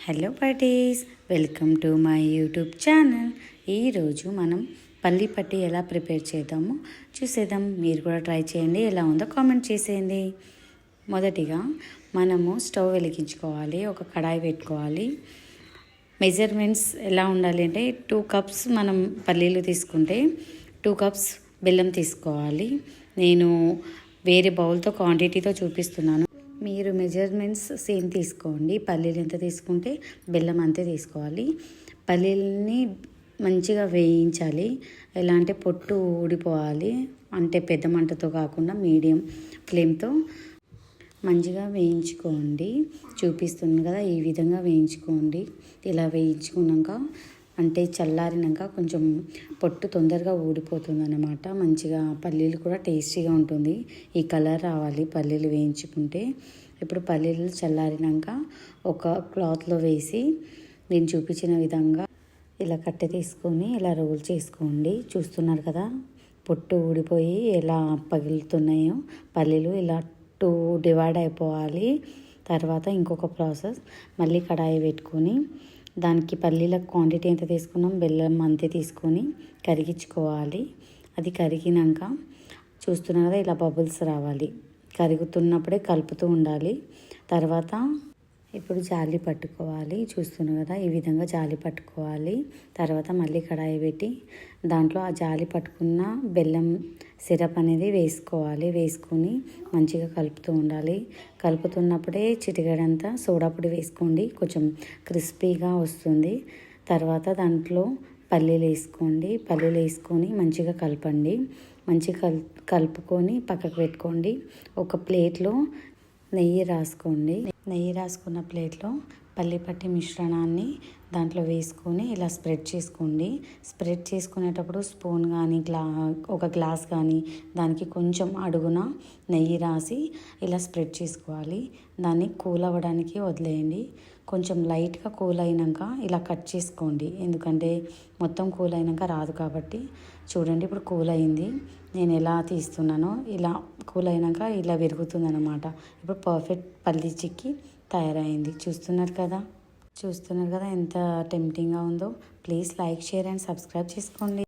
Hello parties, welcome to my YouTube channel. ఈరోజు మనం పల్లి పట్టి ఎలా ప్రిపేర్ చేద్దామో చూసేద్దాం. మీరు కూడా ట్రై చేయండి, ఎలా ఉందో కామెంట్ చేసేయండి. మొదటిగా మనము స్టవ్ వెలిగించుకోవాలి, ఒక కడాయి పెట్టుకోవాలి. మెజర్మెంట్స్ ఎలా ఉండాలి అంటే 2 కప్స్ మనం పల్లీలు తీసుకుంటే 2 కప్స్ బెల్లం తీసుకోవాలి. నేను వేరే బౌల్తో క్వాంటిటీతో చూపిస్తున్నాను. మీరు మెజర్మెంట్స్ సేమ్ తీసుకోండి. పల్లీలు ఎంత తీసుకుంటే బెల్లం అంతే తీసుకోవాలి. పల్లీలని మంచిగా వేయించాలి. ఎలా అంటే పొట్టు ఊడిపోవాలి, అంటే పెద్ద మంటతో కాకుండా మీడియం ఫ్లేమ్తో మంచిగా వేయించుకోండి. చూపిస్తుంది కదా, ఈ విధంగా వేయించుకోండి. ఇలా వేయించుకున్నాక అంటే చల్లారినాక కొంచెం పొట్టు తొందరగా ఊడిపోతుంది అన్నమాట. మంచిగా పల్లీలు కూడా టేస్టీగా ఉంటుంది. ఈ కలర్ రావాలి పల్లీలు వేయించుకుంటే. ఇప్పుడు పల్లీలు చల్లారినాక ఒక క్లాత్లో వేసి నేను చూపించిన విధంగా ఇలా కట్టె తీసుకొని ఇలా రోల్ చేసుకోండి. చూస్తున్నారు కదా, పొట్టు ఊడిపోయి ఎలా పగులుతున్నాయో పల్లీలు. ఇలా 2 డివైడ్ అయిపోవాలి. తర్వాత ఇంకొక ప్రాసెస్, మళ్ళీ కడాయి పెట్టుకొని దానికి పల్లీల క్వాంటిటీ ఎంత తీసుకున్నాం, బెల్లం అంతే తీసుకొని కరిగించుకోవాలి. అది కరిగినాక చూస్తున్నారు కదా, ఇలా బబుల్స్ రావాలి. కరుగుతున్నప్పుడే కలుపుతూ ఉండాలి. తర్వాత ఇప్పుడు జాలి పట్టుకోవాలి. చూస్తున్నారు కదా, ఈ విధంగా జాలి పట్టుకోవాలి. తర్వాత మళ్ళీ కడాయి పెట్టి దాంట్లో ఆ జాలి పట్టుకున్న బెల్లం సిరప్ అనేది వేసుకోవాలి. వేసుకొని మంచిగా కలుపుతూ ఉండాలి. కలుపుతున్నప్పుడే చిటికెడంతా సోడా పొడి వేసుకోండి, కొంచెం క్రిస్పీగా వస్తుంది. తర్వాత దాంట్లో పల్లీలు వేసుకోండి. పల్లీలు వేసుకొని మంచిగా కలపండి. మంచిగా కలుపుకొని పక్కకు పెట్టుకోండి. ఒక ప్లేట్లో నెయ్యి రాసుకోండి. నెయ్యి రాసుకున్న ప్లేట్లో పల్లి పట్టి మిశ్రణాన్ని దాంట్లో వేసుకొని ఇలా స్ప్రెడ్ చేసుకోండి. స్ప్రెడ్ చేసుకునేటప్పుడు స్పూన్ కానీ ఒక గ్లాస్ కానీ దానికి కొంచెం అడుగున నెయ్యి రాసి ఇలా స్ప్రెడ్ చేసుకోవాలి. దాన్ని కూల్ అవ్వడానికి వదిలేయండి. కొంచెం లైట్గా కూల్ అయినాక ఇలా కట్ చేసుకోండి, ఎందుకంటే మొత్తం కూల్ అయినాక రాదు కాబట్టి. చూడండి, ఇప్పుడు కూల్ అయింది. నేను ఎలా తీస్తున్నానో ఇలా కూల్ అయినాక ఇలా విరుగుతుంది అన్నమాట. ఇప్పుడు పర్ఫెక్ట్ పల్లి చిక్కీ తయారైంది. చూస్తున్నారు కదా ఎంత టెంప్టింగ్గా ఉందో. Please like, share and subscribe చేసుకోండి.